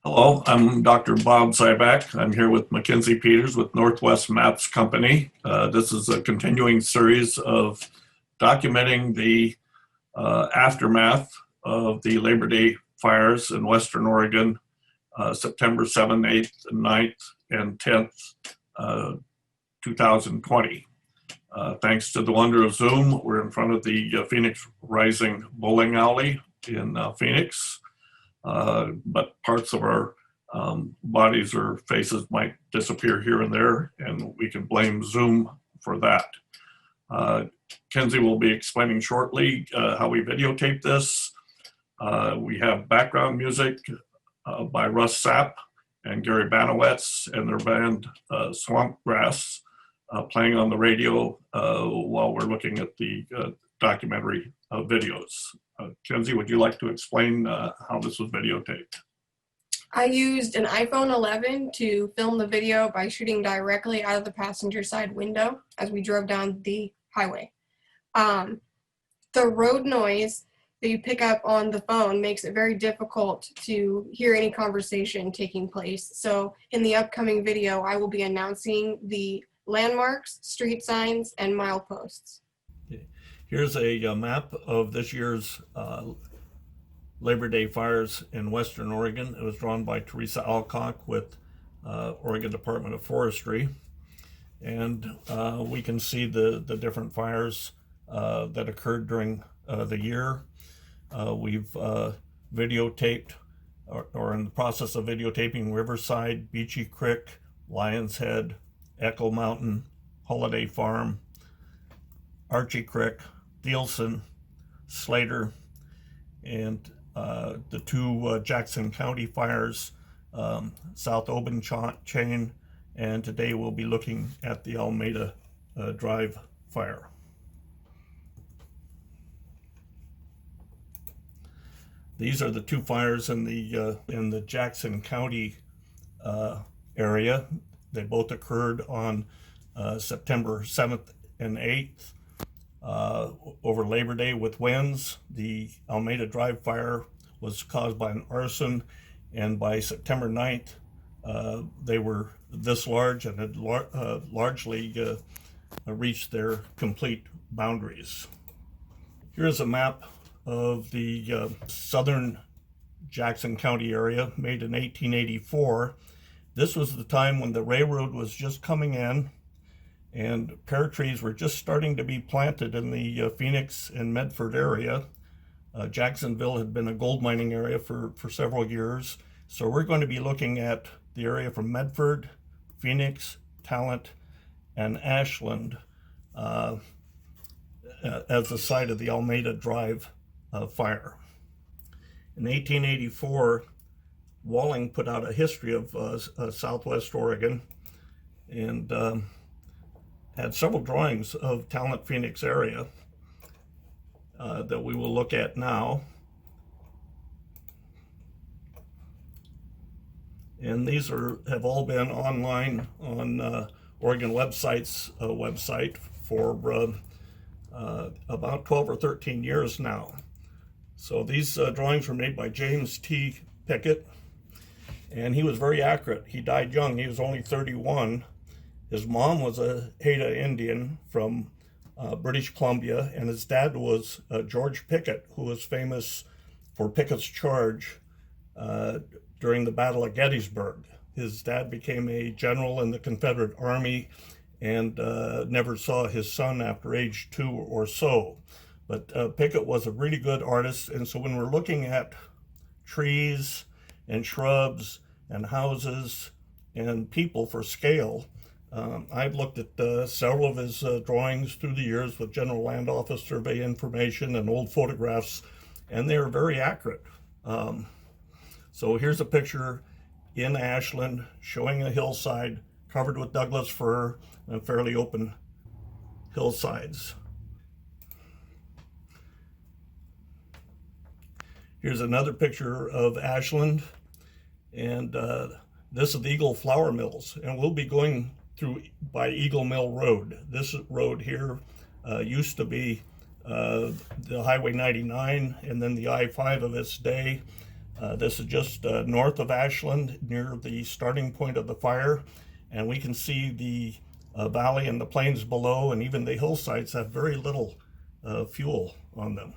Hello, I'm Dr. Bob Zybach. I'm here with McKenzie Peters with Northwest Maps Company. This is a continuing series of documenting the aftermath of the Labor Day fires in Western Oregon, September 7th, 8th, 9th, and 10th, 2020. Thanks to the wonder of Zoom, we're in front of the Phoenix Rising Bowling Alley in Phoenix. But parts of our bodies or faces might disappear here and there, and we can blame Zoom for that. Kenzie will be explaining shortly how we videotape this. We have background music by Russ Sapp and Gary Banowetz and their band Swamp Grass playing on the radio while we're looking at the documentary videos. Kenzie, would you like to explain how this was videotaped? I used an iPhone 11 to film the video by shooting directly out of the passenger side window as we drove down the highway. The road noise that you pick up on the phone makes it very difficult to hear any conversation taking place. So in the upcoming video, I will be announcing the landmarks, street signs, and mileposts. Here's a map of this year's Labor Day fires in Western Oregon. It was drawn by Teresa Alcock with Oregon Department of Forestry. And we can see the different fires that occurred during the year. We've videotaped or in the process of videotaping Riverside, Beachy Creek, Lions Head, Echo Mountain, Holiday Farm, Archie Creek, Thielsen, Slater, and the two Jackson County fires, South Oban Chain, and today we'll be looking at the Almeda Drive Fire. These are the two fires in the Jackson County area. They both occurred on September 7th and 8th. Over Labor Day with winds. The Almeda Drive Fire was caused by an arson, and by September 9th, they were this large and had largely reached their complete boundaries. Here's a map of the southern Jackson County area made in 1884. This was the time when the railroad was just coming in, and pear trees were just starting to be planted in the Phoenix and Medford area. Jacksonville had been a gold mining area for several years. So we're going to be looking at the area from Medford, Phoenix, Talent, and Ashland as the site of the Almeda Drive fire. In 1884, Walling put out a history of Southwest Oregon, and had several drawings of Talent Phoenix area that we will look at now. And these have all been online on Oregon Website's website for about 12 or 13 years now. So these drawings were made by James T. Pickett, and he was very accurate. He died young, he was only 31. His mom was a Haida Indian from British Columbia, and his dad was George Pickett, who was famous for Pickett's charge during the Battle of Gettysburg. His dad became a general in the Confederate Army and never saw his son after age 2 or so. But Pickett was a really good artist, and so when we're looking at trees and shrubs and houses and people for scale, I've looked at several of his drawings through the years with General Land Office survey information and old photographs, and they're very accurate. So here's a picture in Ashland showing a hillside covered with Douglas fir and fairly open hillsides. Here's another picture of Ashland, and this is the Eagle Flour Mills, and we'll be going through by Eagle Mill Road. This road here used to be the Highway 99 and then the I-5 of its day. This is just north of Ashland, near the starting point of the fire, and we can see the valley and the plains below, and even the hillsides have very little fuel on them.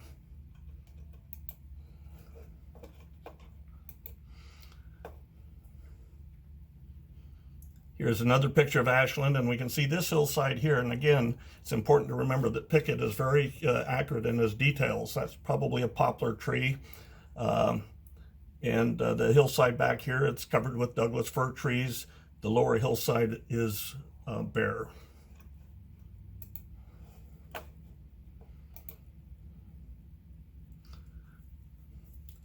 Here's another picture of Ashland, and we can see this hillside here. And again, it's important to remember that Pickett is very accurate in his details. That's probably a poplar tree. And the hillside back here, it's covered with Douglas fir trees. The lower hillside is bare.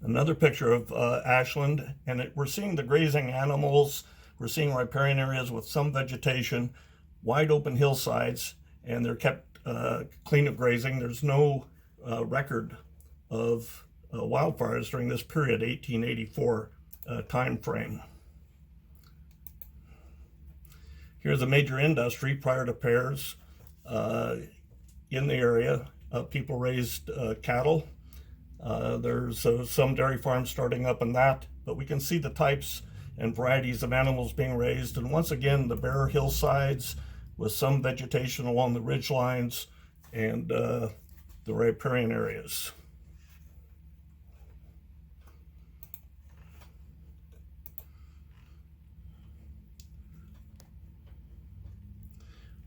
Another picture of Ashland, and we're seeing the grazing animals. We're seeing riparian areas with some vegetation, wide open hillsides, and they're kept clean of grazing. There's no record of wildfires during this period, 1884 time frame. Here's a major industry prior to pears in the area. People raised cattle. There's some dairy farms starting up in that, but we can see the types and varieties of animals being raised. And once again, the bare hillsides with some vegetation along the ridge lines and the riparian areas.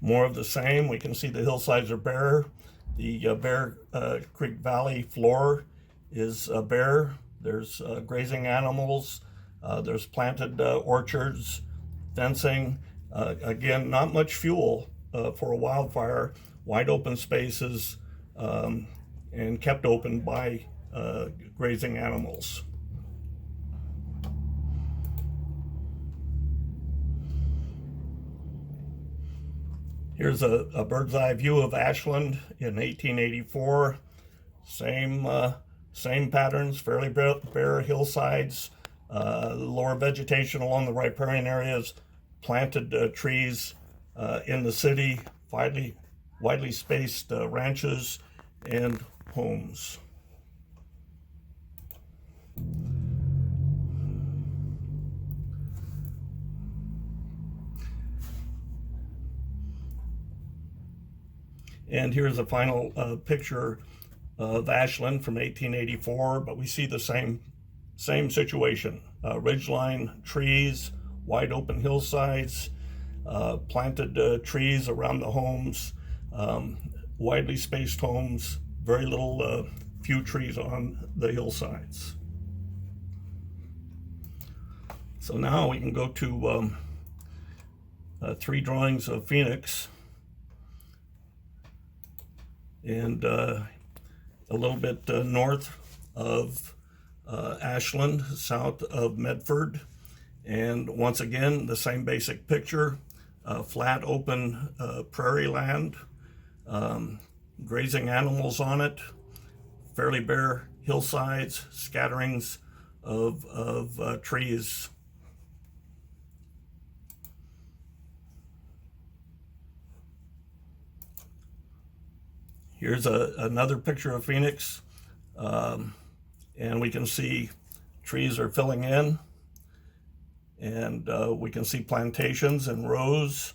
More of the same. We can see the hillsides are bare. The Bear Creek Valley floor is bare. There's grazing animals. There's planted orchards, fencing. Again, not much fuel for a wildfire. Wide open spaces and kept open by grazing animals. Here's a bird's eye view of Ashland in 1884. Same patterns, fairly bare hillsides, lower vegetation along the riparian areas, planted trees in the city, widely spaced ranches and homes. And here's a final picture of Ashland from 1884, but we see the same situation. Ridgeline trees, wide open hillsides, planted trees around the homes, widely spaced homes, very little, few trees on the hillsides. So now we can go to 3 drawings of Phoenix. And a little bit north of Ashland, south of Medford. And once again, the same basic picture, flat open prairie land, grazing animals on it, fairly bare hillsides, scatterings of trees. Here's another picture of Phoenix, and we can see trees are filling in, and we can see plantations and rows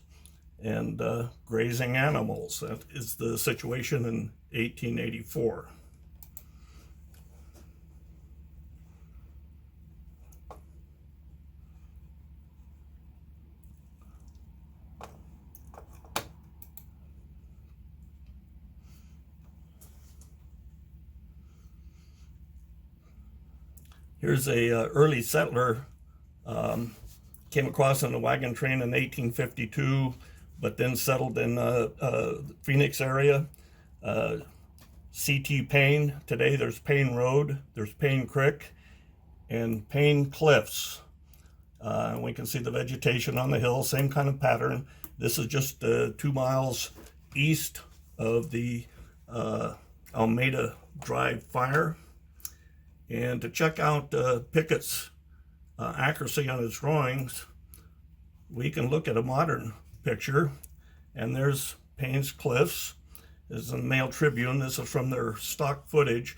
and grazing animals. That is the situation in 1884. Here's a early settler, came across on a wagon train in 1852, but then settled in Phoenix area. C.T. Payne. Today there's Payne Road, there's Payne Creek, and Payne Cliffs. We can see the vegetation on the hill, same kind of pattern. This is just 2 miles east of the Almeda Drive Fire. And to check out Pickett's accuracy on his drawings, we can look at a modern picture, and there's Payne's Cliffs. This is in the Mail Tribune. This is from their stock footage,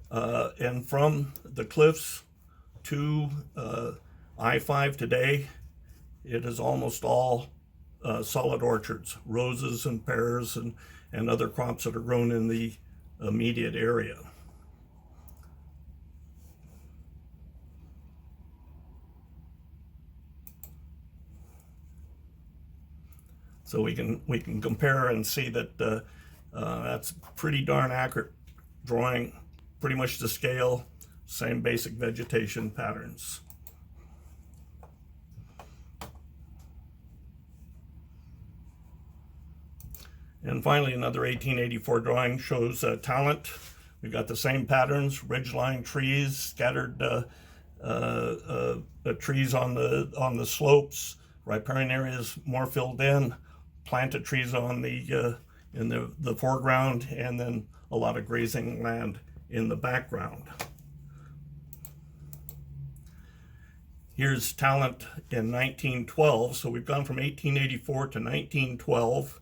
and from the cliffs to I-5 today, it is almost all solid orchards, roses and pears and other crops that are grown in the immediate area. So we can compare and see that that's pretty darn accurate drawing, pretty much to scale, same basic vegetation patterns. And finally, another 1884 drawing shows talent. We've got the same patterns: ridgeline trees, scattered trees on the slopes, riparian areas more filled in, planted trees on the in the foreground, and then a lot of grazing land in the background. Here's talent in 1912. So we've gone from 1884 to 1912.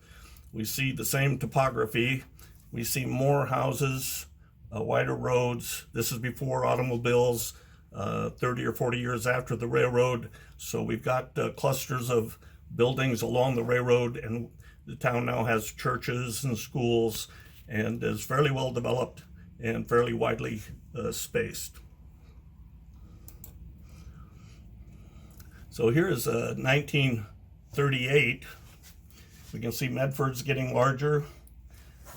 We see the same topography. We see more houses, wider roads. This is before automobiles, 30 or 40 years after the railroad. So we've got clusters of buildings along the railroad, and the town now has churches and schools and is fairly well developed and fairly widely spaced. So here is 1938. We can see Medford's getting larger.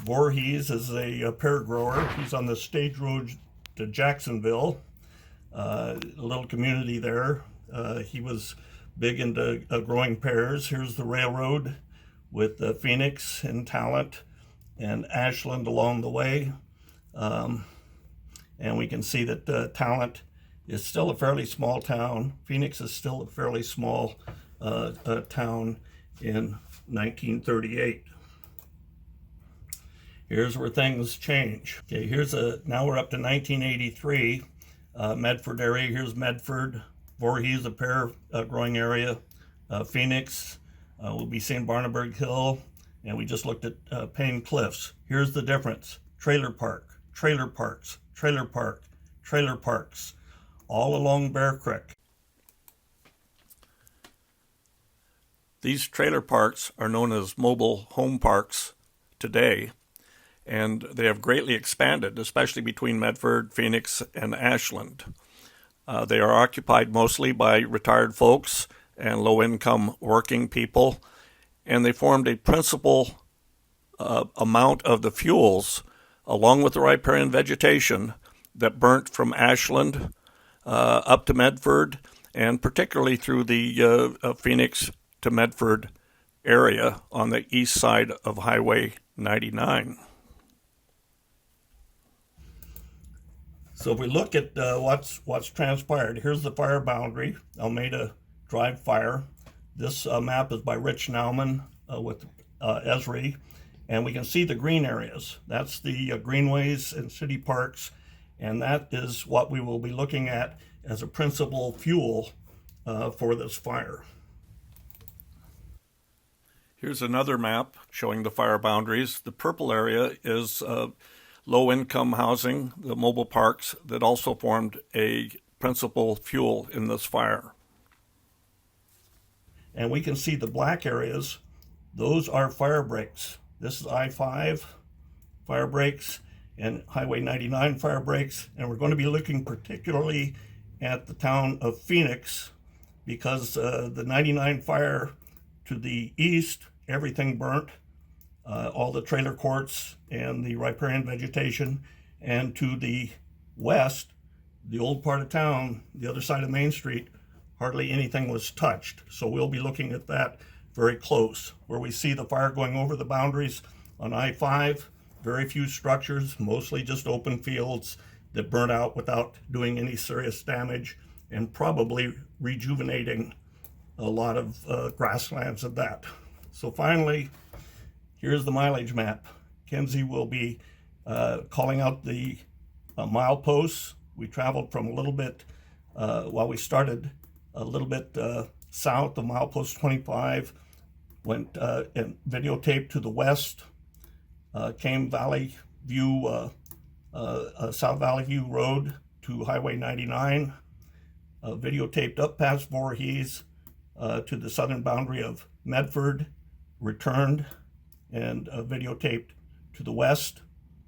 Voorhees is a pear grower. He's on the stage road to Jacksonville, a little community there. He was big into growing pears. Here's the railroad with Phoenix and Talent and Ashland along the way. And we can see that Talent is still a fairly small town. Phoenix is still a fairly small town in 1938. Here's where things change. Okay, now we're up to 1983, Medford area. Here's Medford, Voorhees, a pear growing area, Phoenix. We'll be seeing Barnaberg Hill, and we just looked at Payne Cliffs. Here's the difference: trailer park, trailer parks, trailer park, trailer parks, all along Bear Creek. These trailer parks are known as mobile home parks today, and they have greatly expanded, especially between Medford, Phoenix, and Ashland. They are occupied mostly by retired folks and low-income working people, and they formed a principal amount of the fuels, along with the riparian vegetation, that burnt from Ashland up to Medford, and particularly through the Phoenix to Medford area on the east side of Highway 99. So if we look at what's transpired, here's the fire boundary, Almeda Drive Fire. This map is by Rich Nauman with Esri, and we can see the green areas. That's the greenways and city parks, and that is what we will be looking at as a principal fuel for this fire. Here's another map showing the fire boundaries. The purple area is low-income housing, the mobile parks, that also formed a principal fuel in this fire. And we can see the black areas. Those are fire breaks. This is I-5 fire breaks and Highway 99 fire breaks. And we're going to be looking particularly at the town of Phoenix, because the 99 fire to the east, everything burnt, all the trailer courts and the riparian vegetation, and to the west, the old part of town, the other side of Main Street, hardly anything was touched. So we'll be looking at that very close, where we see the fire going over the boundaries on I-5, very few structures, mostly just open fields that burnt out without doing any serious damage, and probably rejuvenating a lot of grasslands at that. So finally, here's the mileage map. McKenzie will be calling out the mileposts. We traveled from a little bit, we started a little bit south of milepost 25, went and videotaped to the west, came Valley View, South Valley View Road to Highway 99, videotaped up past Voorhees to the southern boundary of Medford, returned, and videotaped to the west,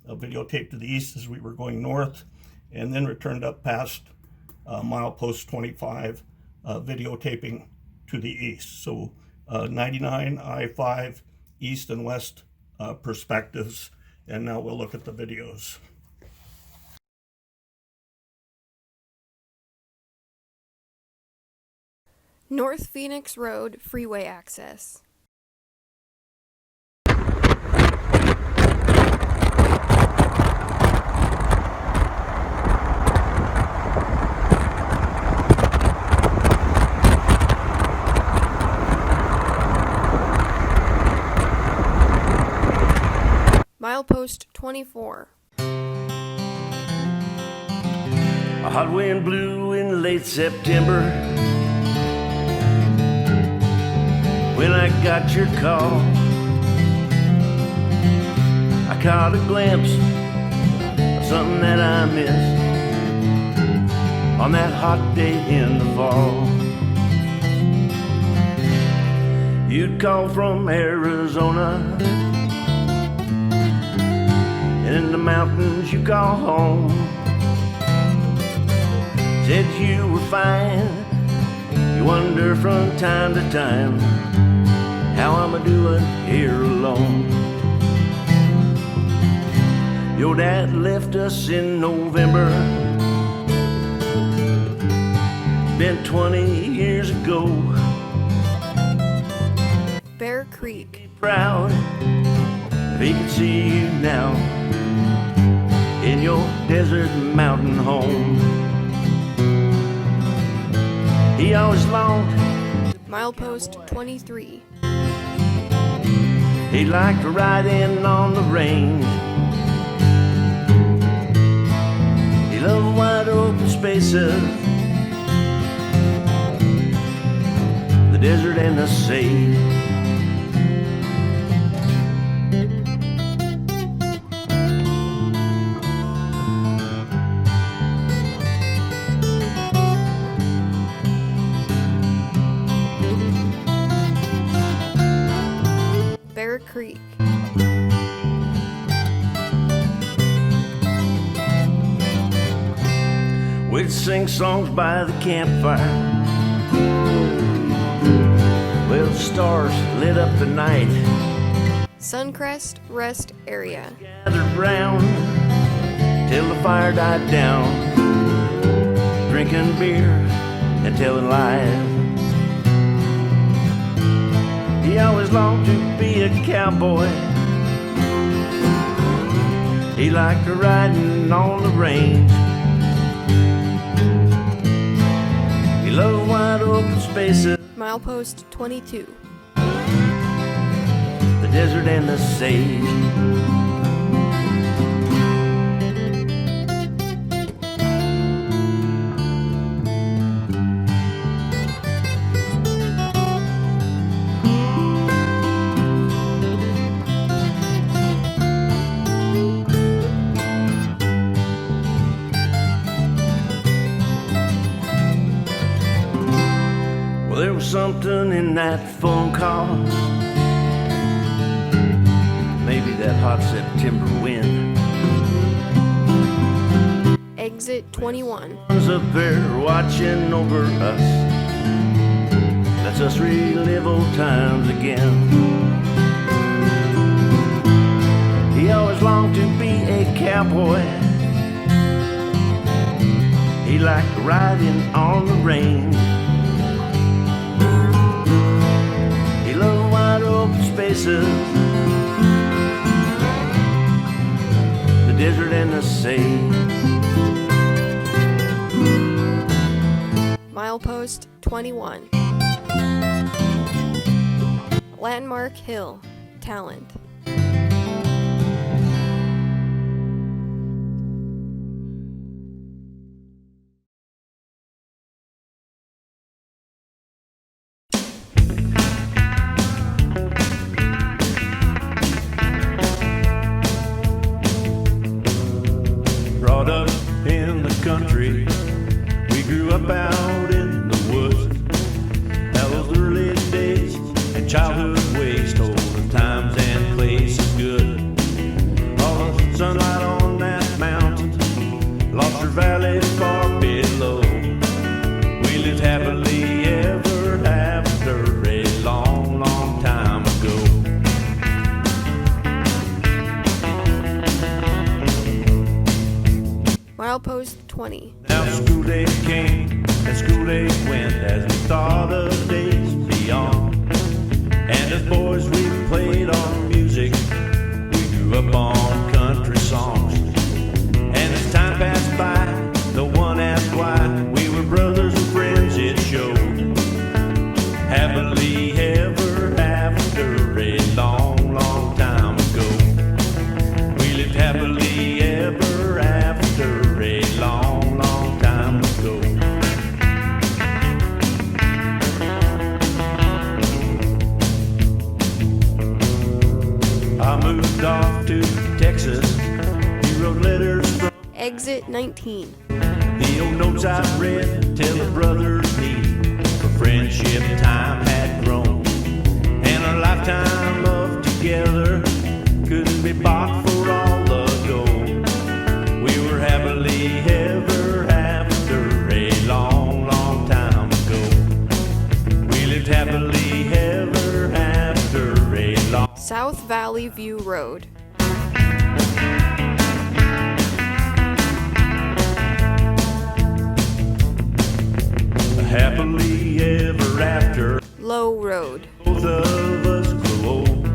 videotaped to the east as we were going north, and then returned up past Milepost 25, videotaping to the east. So 99, I-5, east and west perspectives. And now we'll look at the videos. North Phoenix Road freeway access. Milepost 24. A hot wind blew in late September when I got your call. I caught a glimpse of something that I missed on that hot day in the fall. You'd call from Arizona, and in the mountains you call home. Said you were fine. You wonder from time to time how I'm a-doing here alone. Your dad left us in November, been 20 years ago. Bear Creek. Proud if he could see you now in your desert mountain home. He always longed. Milepost 23. He liked to ride in on the range. He loved wide open spaces, the desert and the sea. Gore Creek. We'd sing songs by the campfire. Well, the stars lit up the night. Suncrest Rest Area. Gathered round till the fire died down, drinking beer and telling lies. He always longed to be a cowboy. He liked to riding on the range. He loved wide open spaces, Milepost 22. the desert and the sage. Well, there was something in that phone call, maybe that hot September wind. Exit 21. Was up there watching over us, lets us relive old times again. He always longed to be a cowboy. He liked riding on the range. He loved wide open spaces, the desert and the sea. Milepost 21. Landmark Hill. Talent. Brought up in the country, we grew up out childhood ways told of times and places good. All the sunlight on that mountain, Lobster Valley far below. We lived happily ever after a long, long time ago. Milepost 20. Now school days came and school days went as we thought of days beyond. And as boys we played on music, we grew up on country songs. And as time passed by, no one asked why. We were brothers and friends, it showed. Happily ever after a long, long time ago. We lived happily ever after a long, long time ago. I moved off to Texas. You wrote letters from Exit 19. the old notes I read tell a brother's need for friendship time had grown. And a lifetime of together couldn't be bought for all the gold. We were happily ever after a long, long time ago. We lived happily ever after a long. South Valley View Road. Happily ever after. Low Road. Both of us grow old.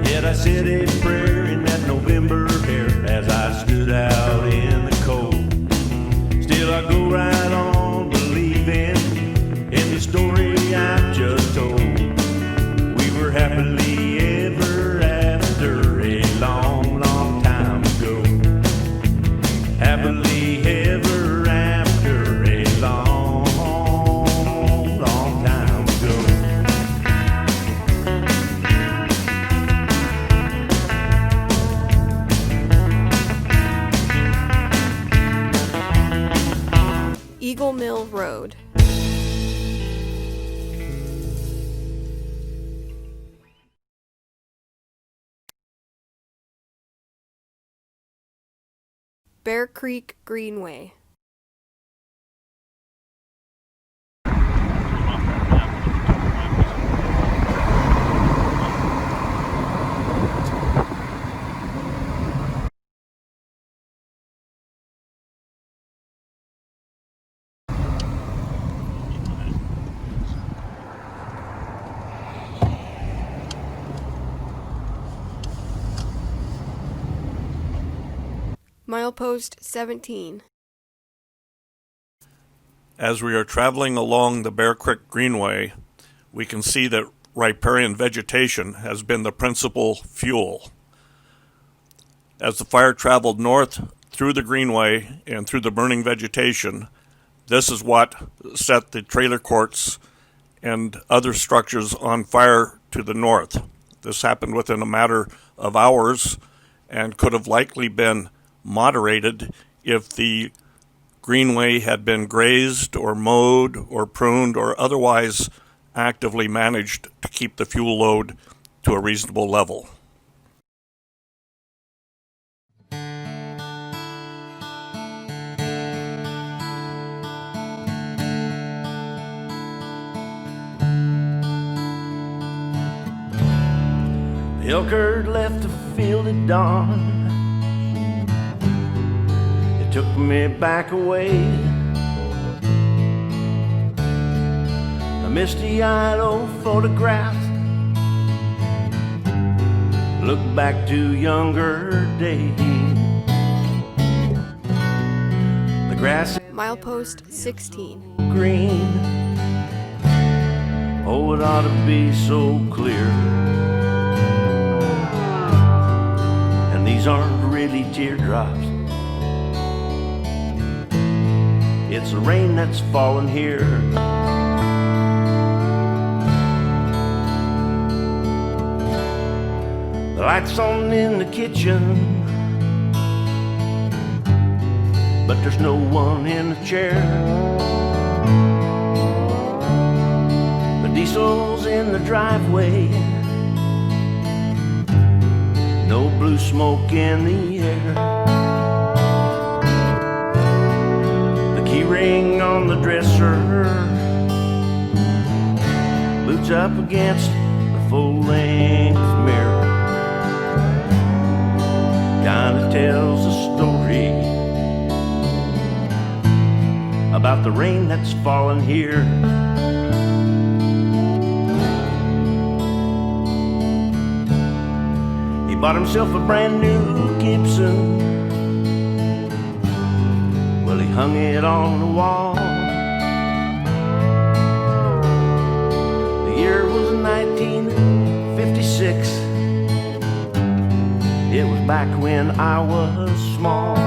Yet I said a prayer in that November air as I stood out in the cold. Still I go right on believing in the story I just told. We were happily ever after a long, long time ago. Happily ever after a long, long time ago. Eagle Mill Road. Bear Creek Greenway. Milepost 17. As we are traveling along the Bear Creek Greenway, we can see that riparian vegetation has been the principal fuel. As the fire traveled north through the Greenway and through the burning vegetation, this is what set the trailer courts and other structures on fire to the north. This happened within a matter of hours and could have likely been moderated if the Greenway had been grazed or mowed or pruned or otherwise actively managed to keep the fuel load to a reasonable level. The elk herd left the field at dawn. It took me back away. A misty-eyed old photograph. Look back to younger days. The grass Milepost 16. green. Oh, it ought to be so clear. And these aren't really teardrops. It's the rain that's falling here. The lights on in the kitchen, but there's no one in the chair. The diesel whistles in the driveway, no blue smoke in the air. The key ring on the dresser, boots up against the full-length mirror, kinda tells a story about the rain that's fallen here. He bought himself a brand new Gibson. Well, he hung it on the wall. The year was 1956. It was back when I was small.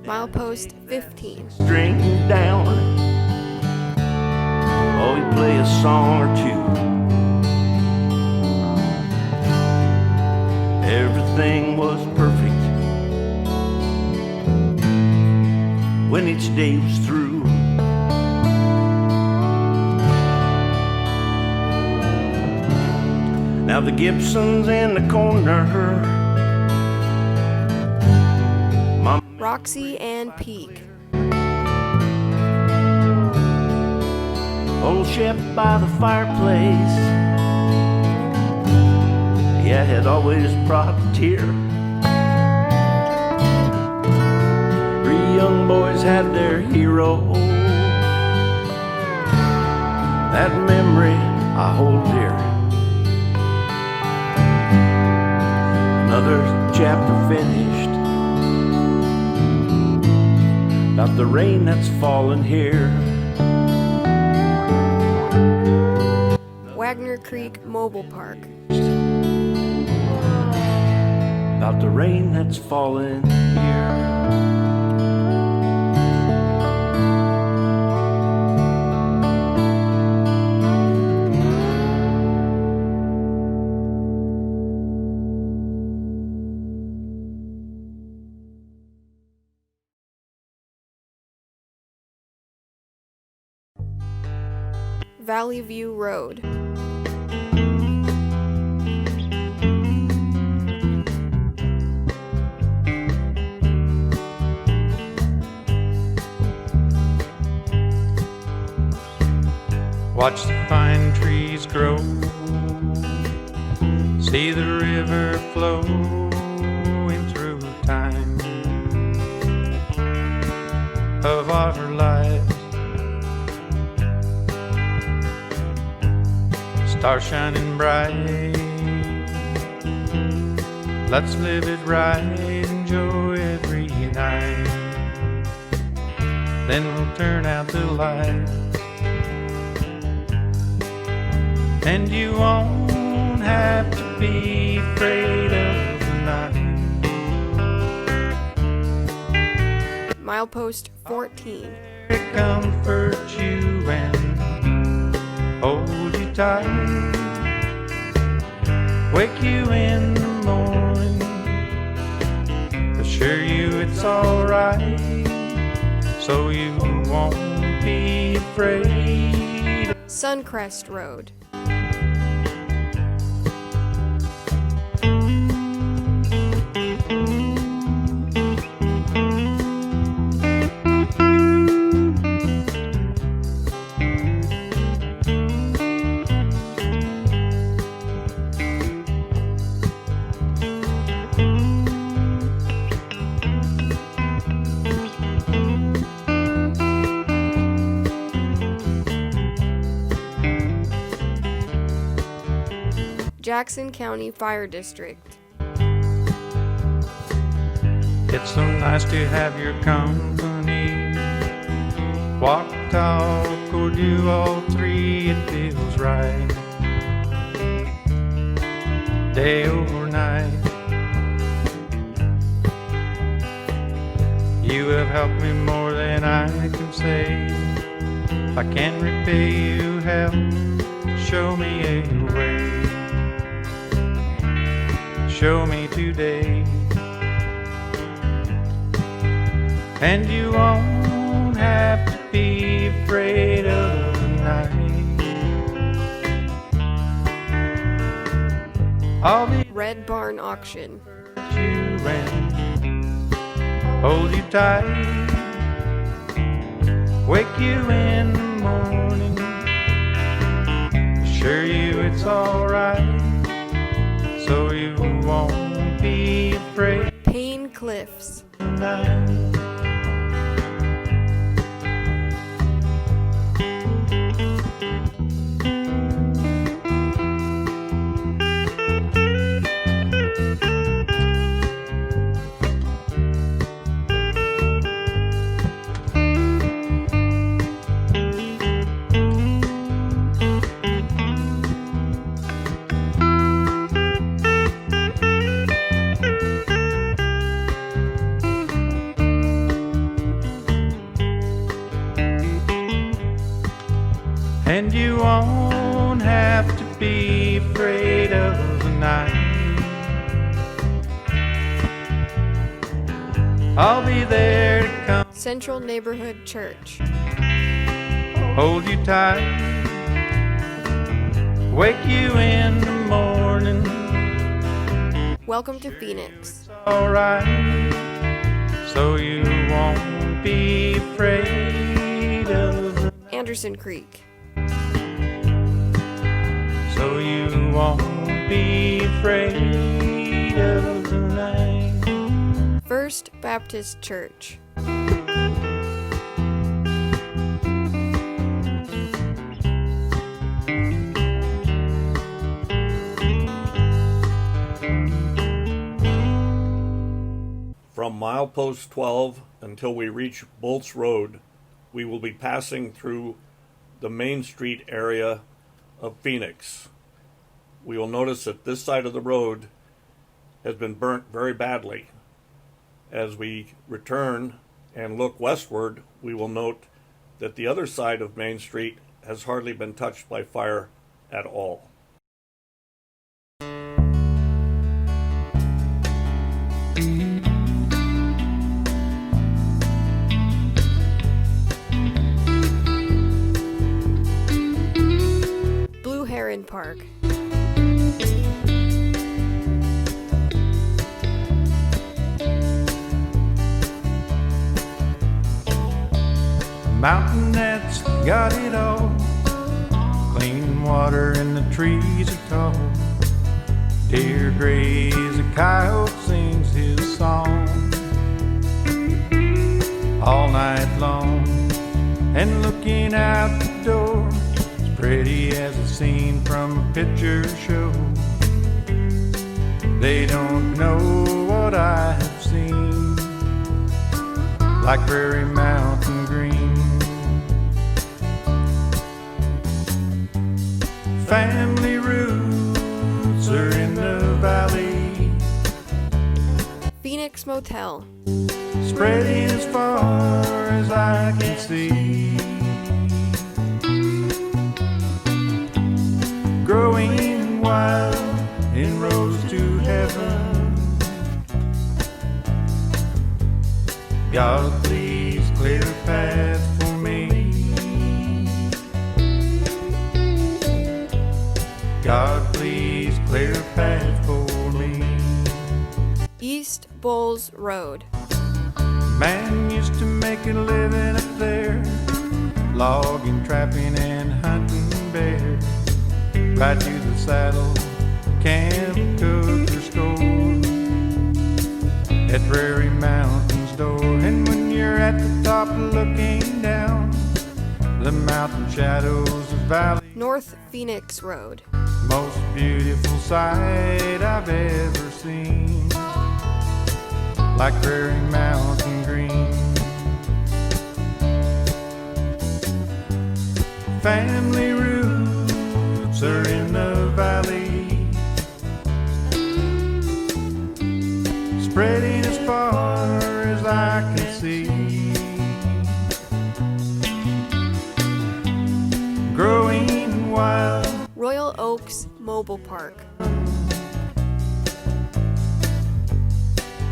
Milepost 15. String down, oh, he'd play a song or two. Everything was perfect when each day was through. Now the Gibson's in the corner, Roxy and Peak. old Shep by the fireplace, yeah, had always brought a tear. 3 young boys had their hero. That memory I hold dear. Another chapter finished about the rain that's fallen here. Wagner Creek Mobile Park. About the rain that's fallen here. Valley View Road. Watch the pine trees grow, see the river flowing through time of our lives. Stars shining bright, let's live it right, enjoy every night. Then we'll turn out the light, and you won't have to be afraid of the night. Milepost 14. Comfort you and hold you tight, wake you in the morning, assure you it's alright, so you won't be afraid. Suncrest Road. Jackson County Fire District. It's so nice to have your company. Walk, talk, or do all three, it feels right. Day or night, you have helped me more than I can say. I can repay you help, show me a way. Show me today, and you won't have to be afraid of I'll be Red Barn Auction. with you and hold you tight, wake you in the morning, assure you it's alright, so you won't be afraid Payne Cliffs. tonight. And you won't have to be afraid of the night. I'll be there to come Central Neighborhood Church. hold you tight, wake you in the morning, Welcome to Phoenix. alright, so you won't be afraid of the Anderson Creek. so you won't be afraid of the night. First Baptist Church. From Milepost 12 until we reach Bolts Road, we will be passing through the Main Street area of Phoenix. We will notice that this side of the road has been burnt very badly. As we return and look westward, we will note that the other side of Main Street has hardly been touched by fire at all. Blue Heron Park. Mountain that's got it all, clean water and the trees are tall. Deer graze, a coyote sings his song all night long. And looking out the door, it's pretty as a scene from a picture show. They don't know what I have seen, like prairie mountain green. Family roots are in the valley, Phoenix Motel. spreading as far as I can see. Growing wild in roads to heaven. God, please clear a path for me. God, please clear a path for me. East Bowles Road. Man used to make a living up there, logging, trapping, and hunting bear. Right to the saddle, camp, cook, or store at Prairie Mountain's door. And when you're at the top looking down, the mountain shadows of valley. North Phoenix Road. Most beautiful sight I've ever seen, like Prairie Mountain green. Family roots are in the valley, spreading as far as I can see. Growing wild. Royal Oaks Mobile Park.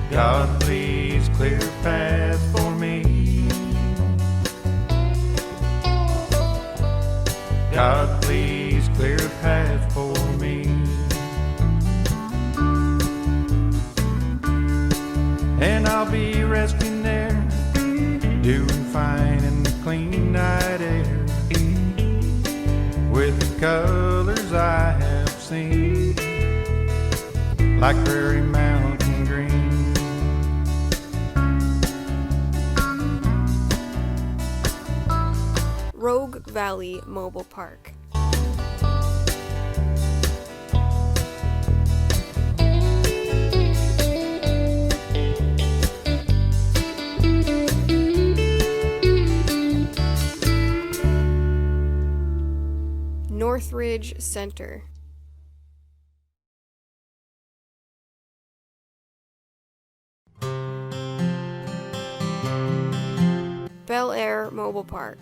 God, please clear a path for me. God, please clear a path for me. and I'll be resting there, doing fine in the clean night air, with the colors I have seen, like prairie mountain green. Rogue Valley Mobile Park. Northridge Center. Bel Air Mobile Park.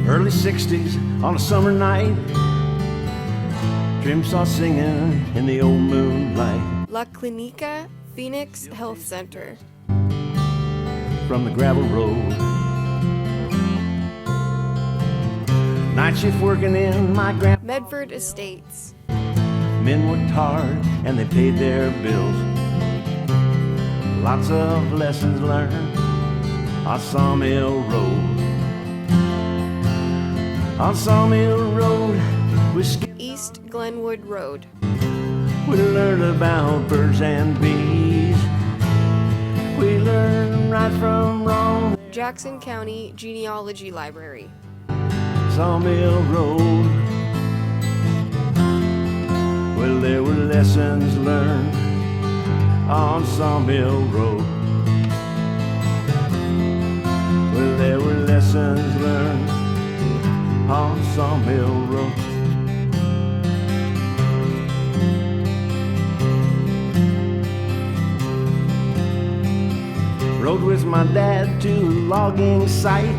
Early 60s on a summer night, Trim saw singing in the old moonlight. La Clinica Phoenix Health Center. From the gravel road, night shift working in my Medford Estates. men worked hard and they paid their bills. Lots of lessons learned on Sawmill Road. On Sawmill Road, East Glenwood Road. we learned about birds and bees. We learned right from wrong. Jackson County Genealogy Library. Sawmill Road, well, there were lessons learned on Sawmill Road. Well, there were lessons learned on Sawmill Road. Rode with my dad to a logging site.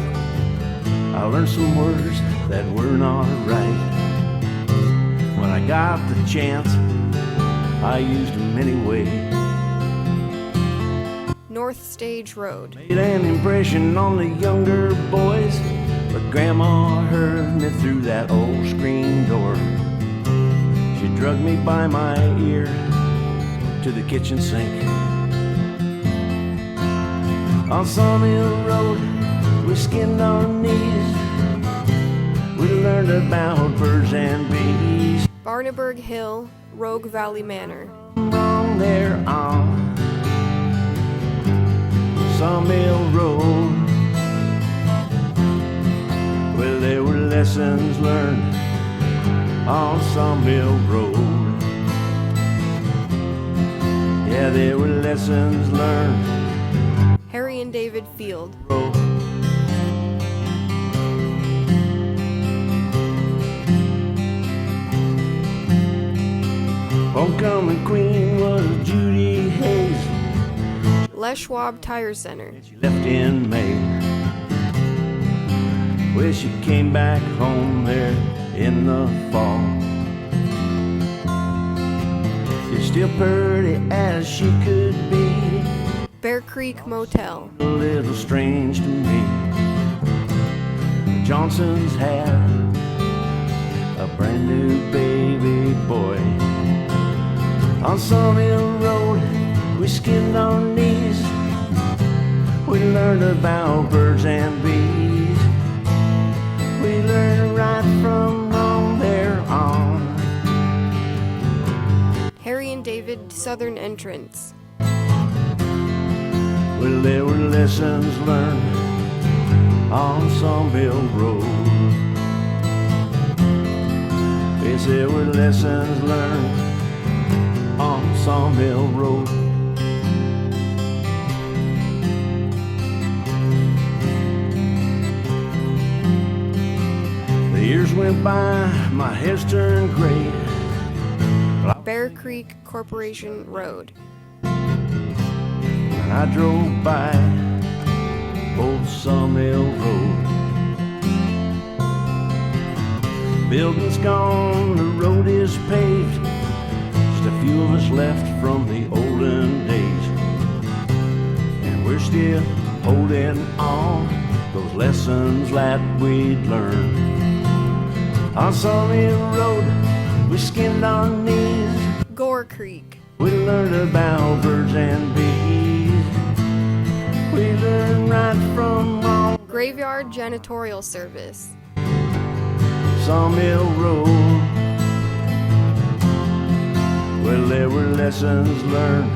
I learned some words that were not right. When I got the chance, I used them anyway. North Stage Road. Made an impression on the younger boys, but Grandma heard me through that old screen door. She drugged me by my ear to the kitchen sink. On Sawmill Road, we skinned our knees. We learned about birds and bees. Barnaburg Hill, Rogue Valley Manor. Wrong there on Sawmill Road. Well, there were lessons learned on Sawmill Road. Yeah, there were lessons learned. Harry and David Field. Road. Homecoming queen was Judy Hayes. Les Schwab Tire Center. She left in May. Well, she came back home there in the fall. She's still pretty as she could be. Bear Creek Motel. A little strange to me. The Johnsons had a brand new baby boy. On Sawmill Road, we skinned our knees. We learned about birds and bees. We learned right from wrong there on Harry and David Southern Entrance. Well, there were lessons learned on Sawmill Road. Yes, there were lessons learned on Sawmill Road. The years went by, my head's turned gray. Bear Creek Corporation Road. When I drove by Old Sawmill Road. Building's gone, the road is paved. Just a few of us left from the olden days. And we're still holding on those lessons that we'd learned. On Sawmill Road, we skinned our knees. Gore Creek. We learned about birds and bees. We learned right from wrong. Graveyard Janitorial Service. Sawmill Road. Well, there were lessons learned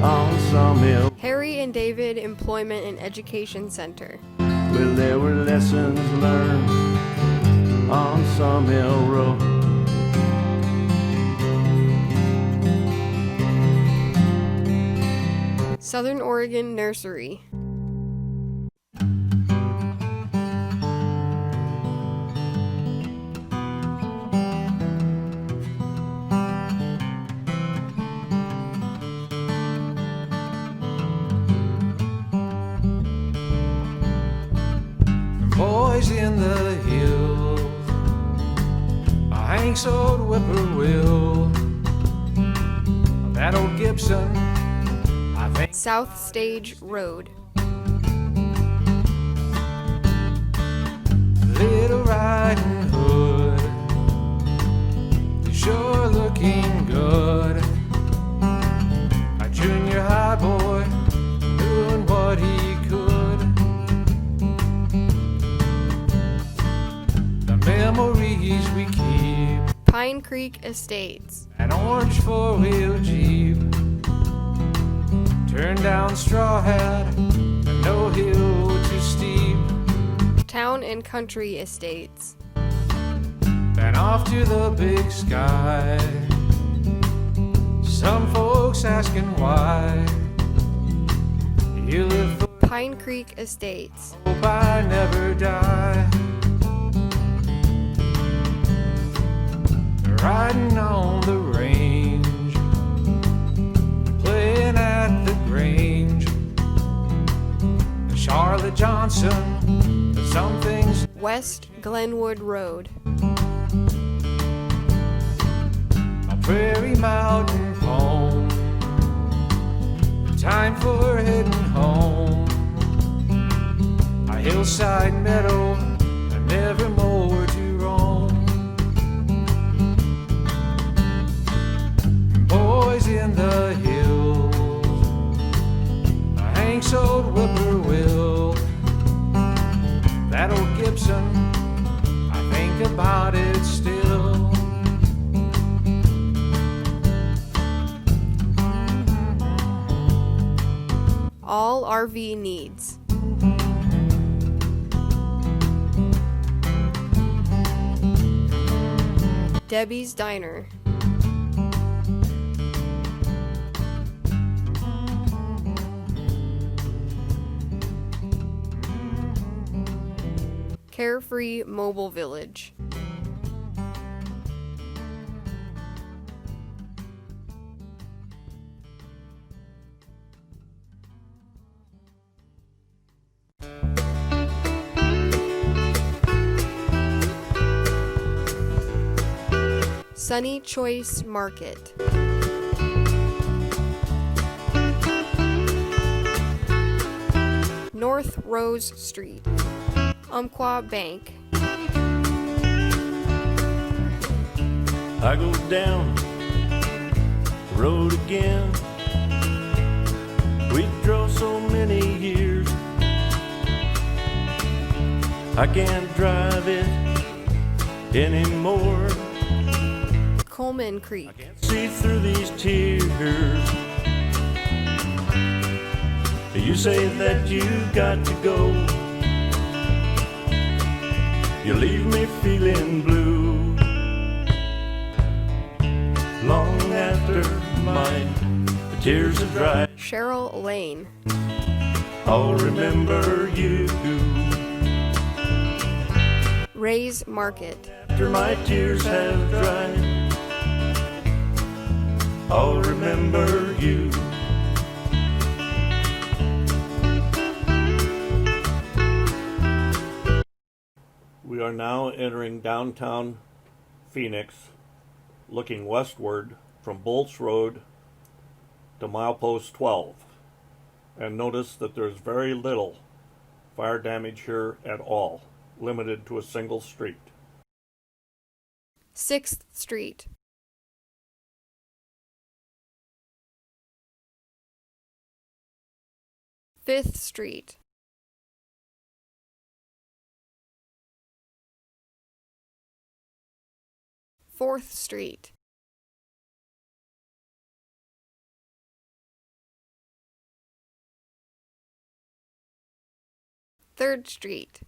on Sawmill. Harry and David Employment and Education Center. Well, there were lessons learned on Sawmill Road. Southern Oregon Nursery. Boys in the hills, a Hank's old whippoorwill, that old Gibson, I think. South Stage Road. Little Riding Hood, you're sure looking good. A junior high boy doing what he could. The memories we keep, Pine Creek Estates. an orange four-wheel Jeep, turned down straw hat, and no hill too steep. Town and Country Estates. Then off to the big sky. Some folks asking why. You live for Pine Creek Estates. hope I never die. Riding on the range, playing at the Grange. Charlotte Johnson, some things. West Glenwood Road. A prairie mountain home, time for heading home. A hillside meadow, and never more to roam. Boys in the hills, a Hank's old whippoorwill, that old Gibson, I think about it still. All RV needs. Debbie's Diner. Carefree Mobile Village. Sunny Choice Market. North Rose Street. Umpqua Bank. I go down the road again. We drove so many years, I can't drive it anymore. Coleman Creek. See through these tears. You say that you got to go. You leave me feeling blue. Long after my tears have dried, Cheryl Lane. I'll remember you. Ray's Market. After my tears have dried, I'll remember you. We are now entering downtown Phoenix, looking westward from Bolts Road to Milepost 12. And notice that there's very little fire damage here at all, limited to a single street. 6th Street. 5th Street, 4th Street, 3rd Street,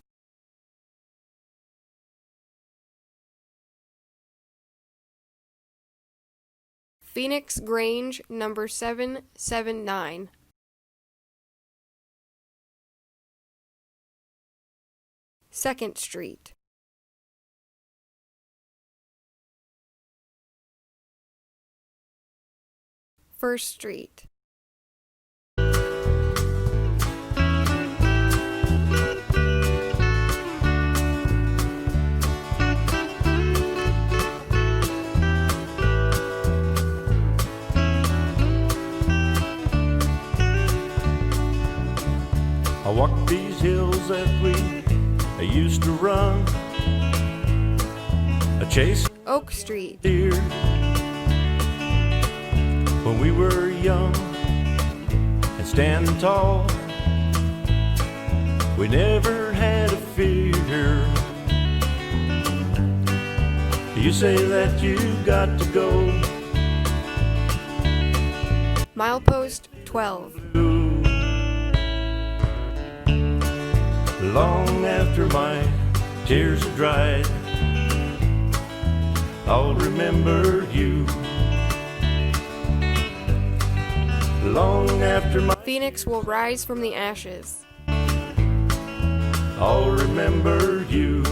Phoenix Grange, number 779. Second Street, First Street, I walked these hills that I used to run. I chased Oak Street, deer when we were young and standing tall. We never had a fear. You say that you got to go. Milepost 12, Long after my tears have dried, I'll remember you. Long after my Phoenix will rise from the ashes. I'll remember you.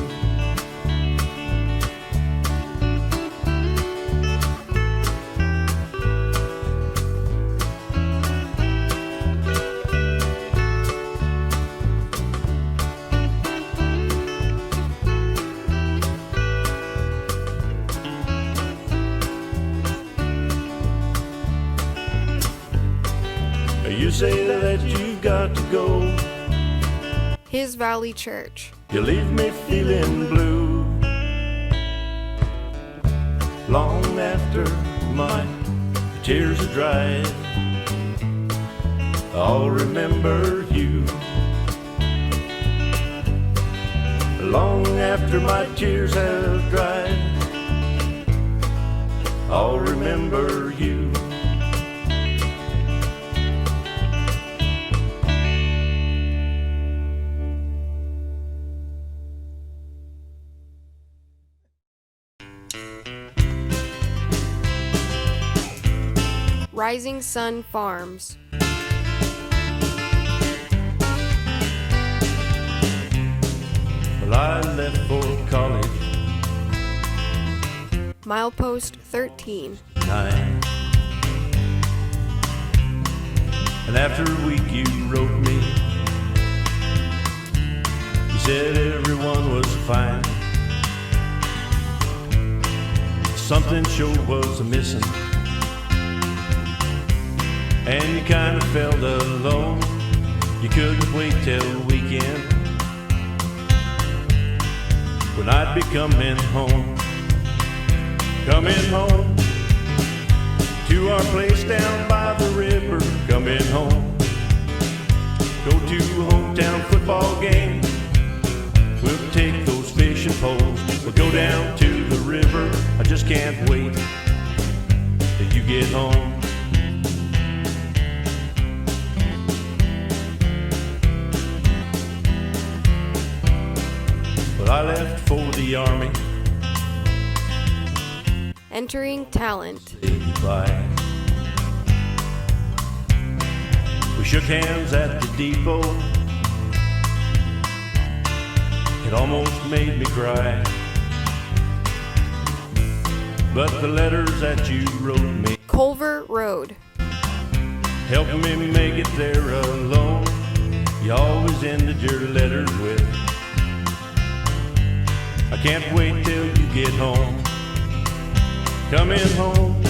You say that you got to go. His Valley Church, You leave me feeling blue. Long after my tears have dried, I'll remember you. Long after my tears have dried, I'll remember you. Rising Sun Farms, Well, I left for college Milepost 13, night, and after a week you wrote me. You said everyone was fine. Something sure was missing, and you kind of felt alone. You couldn't wait till the weekend when I'd be coming home. Coming home to our place down by the river. Coming home, go to a hometown football game. We'll take those fishing poles, we'll go down to the river. I just can't wait till you get home. Well, I left for the army. Entering Talent, Say goodbye. We shook hands at the depot. It almost made me cry, but the letters that you wrote me Culver Road, helped me make it there alone. You always ended your letters with, I can't wait till you get home. Coming home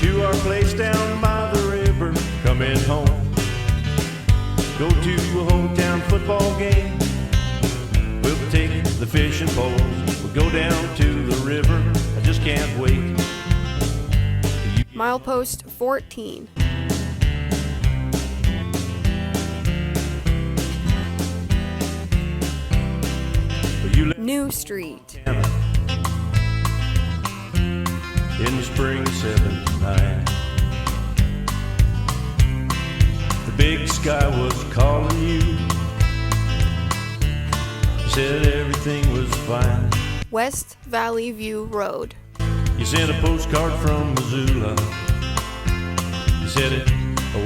to our place down by the river. Coming home, go to a hometown football game. We'll take the fishing poles, we'll go down to the river. I just can't wait. Milepost 14, You left New Street. in the spring of '79. The big sky was calling you. You said everything was fine. West Valley View Road. You sent a postcard from Missoula. You said it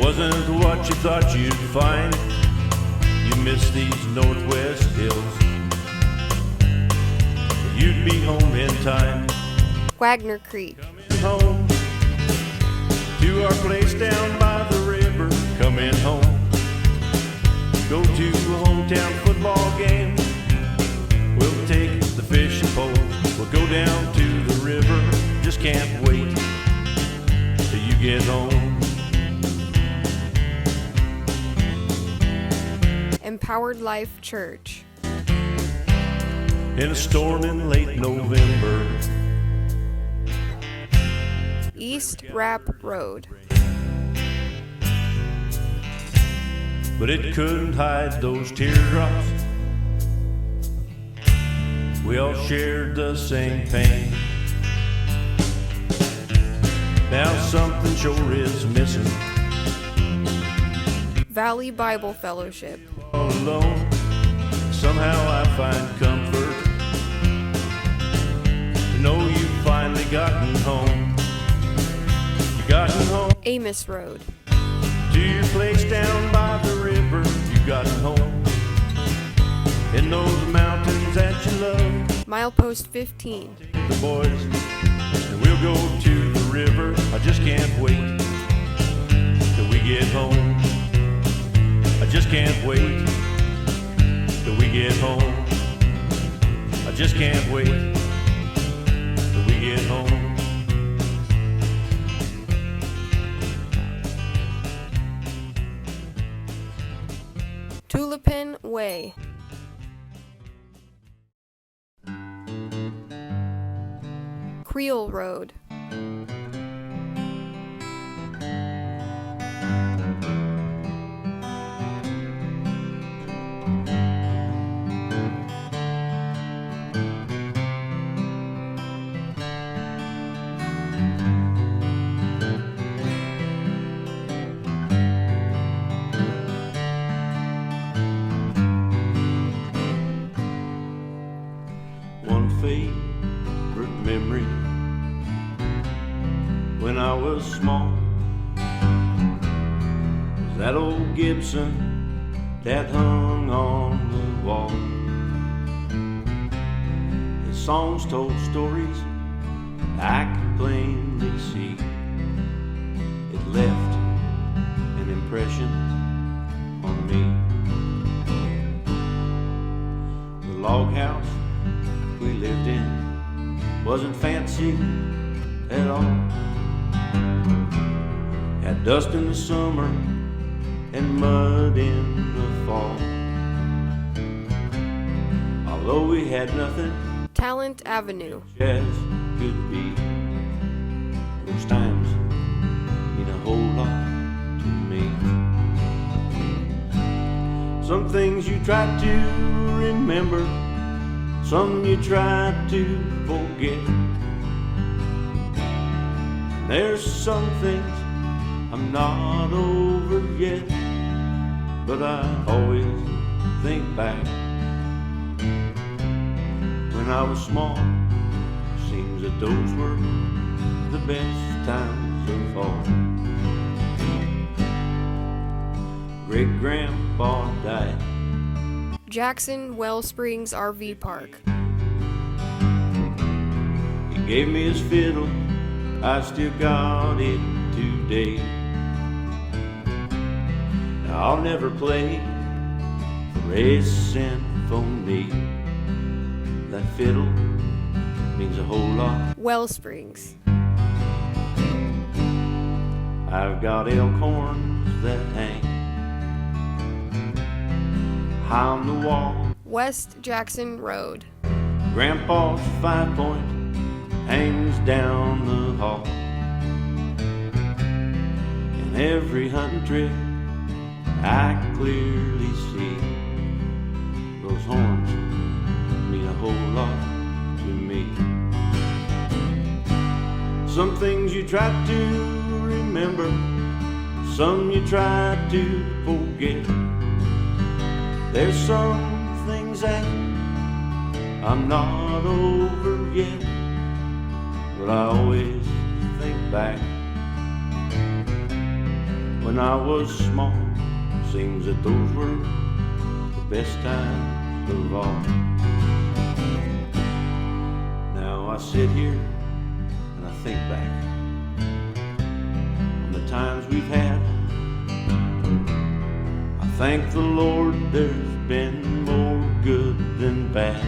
wasn't what you thought you'd find. You missed these northwest hills. You'd be home in time. Wagner Creek. Home to our place down by the river. Coming home. Go to a hometown football game. We'll take the fishing pole. We'll go down to the river. Just can't wait till you get home. Empowered Life Church. In a storm in late November. East Rap Road. But it couldn't hide those teardrops. We all shared the same pain. Now something sure is missing. Valley Bible Fellowship. All alone, somehow I find comfort to know you've finally gotten home. You gotten home Amos Road. to your place down by the river. You gotten home in those mountains that you love. Milepost 15. The boys, and we'll go to the river. I just can't wait till we get home. I just can't wait till we get home. I just can't wait till we get home. Tulipin Way. Creel Road. One favorite memory when I was small was that old Gibson that hung on the wall. His songs told stories I could plainly see. It left an impression on me. The log house we lived in wasn't fancy at all. Had dust in the summer and mud in the fall. Although we had nothing Talent Avenue. as could be, those times mean a whole lot to me. Some things you try to remember, some you try to forget. There's some things I'm not over yet, but I always think back when I was small. Seems that those were the best times of all. Great grandpa died. Jackson Wellsprings RV Park. He gave me his fiddle, I still got it today. Now I'll never play for a symphony. That fiddle means a whole lot. Wellsprings. I've got elk horns that hang high on the wall. West Jackson Road. Grandpa's 5-point hangs down the hall. And every hunting trip I clearly see those horns mean a whole lot to me. Some things you try to remember, some you try to forget. There's some things that I'm not over yet, but I always think back when I was small. Seems that those were the best times of all. Now I sit here and I think back on the times we've had. I thank the Lord there's been more good than bad.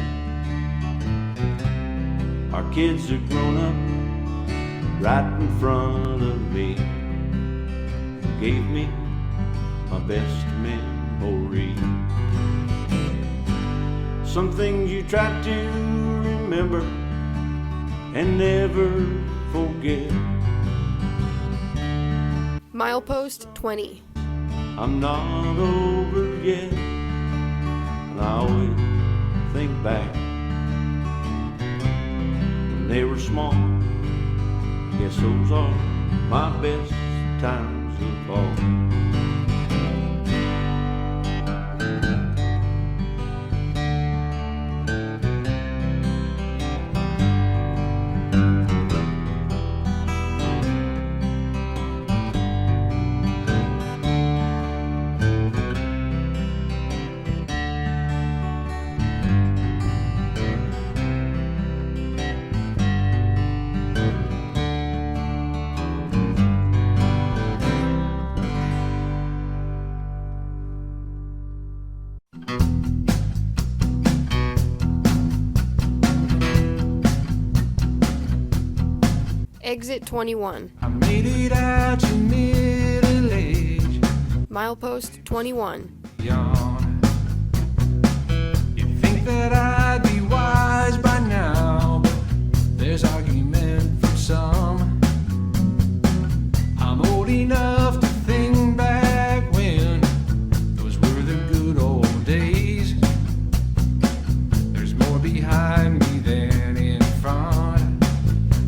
Our kids have grown up right in front of me, gave me my best memory. Some things you try to remember and never forget. Milepost 20. I'm not over yet, and I always think back when they were small. I guess those are my best times of all. Exit 21. I made it out to middle age. Milepost 21. Yawn. You'd think that I'd be wise by now, but there's argument for some. I'm old enough to think back when those were the good old days. There's more behind me than in front.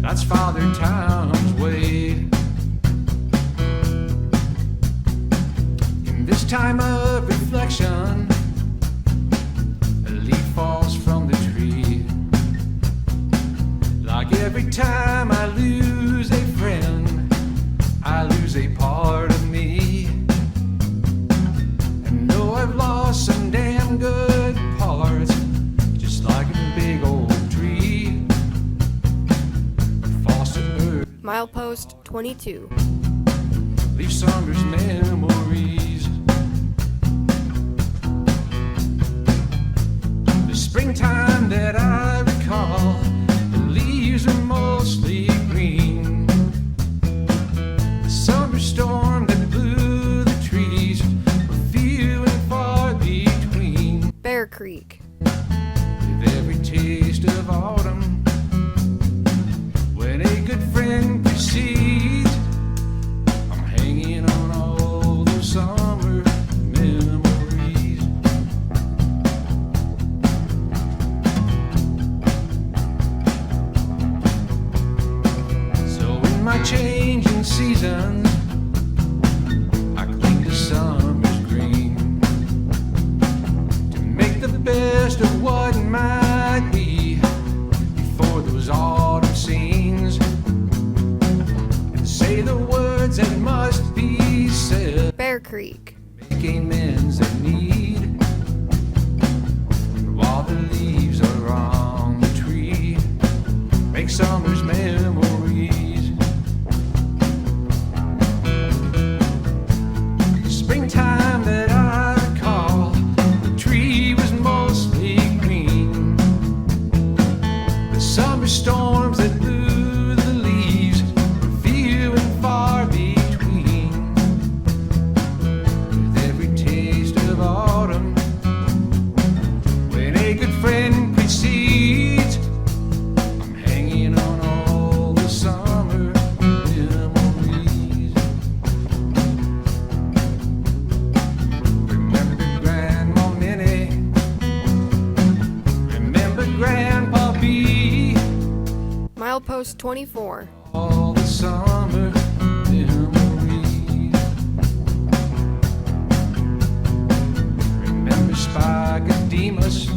That's Father Time's way. In this time of reflection, a leaf falls from the tree. Like every time I lose a friend, I lose a part of me. And though I've lost some damn good parts, just like a big old tree, Milepost 22. leave Saunders' memories. The springtime that I recall, the leaves are mostly green. The summer storm that blew the trees were few and far between. Bear Creek. With every taste of autumn, when a good friend precedes, I'm hanging on all those summer memories. So in my changing seasons, I cling to summer's green to make the best of what might be before those autumn scenes, and say the words that must be said, Bear Creek. make amends that need. And while the leaves are on the tree, make summer's memories. Springtime that I recall, the tree was mostly green. The summer storms that blew the leaves were few and far between. With every taste of autumn, when a good friend precedes, I'm hanging on all the summer memories. Remember Grandma Minnie, remember Grandma Milepost 24. All the summer memories. Remember Spaghettimus?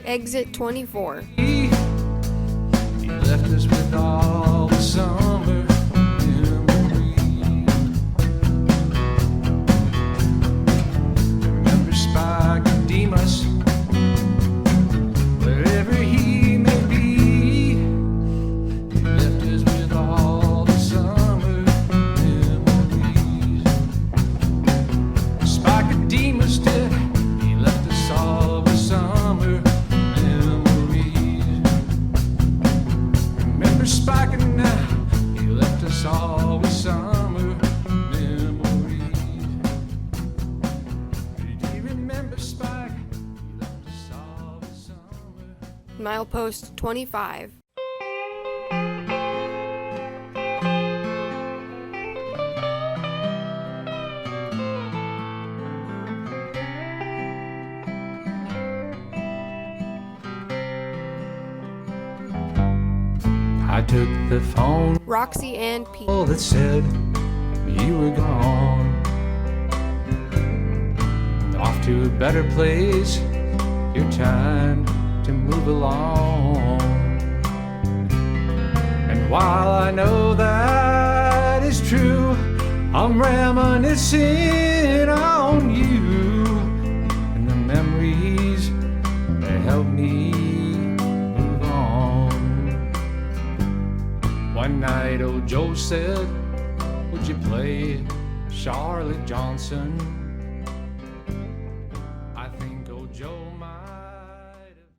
Exit 24. He left us with all the summer memories. Remember Spaghettimus? Wherever he may be, he left us with all the summer memories. Spaghettimus did, he left us all with summer memories. Remember Spike and now, he left us all with summer memories. Do you remember Spike? He left us all with summer. Milepost 25. I took the phone Roxy and Pete. that said you were gone, off to a better place, your time to move along. And while I know that is true, I'm reminiscing on you and the memories that help me move on. One night old Joe said, would you play Charlotte Johnson?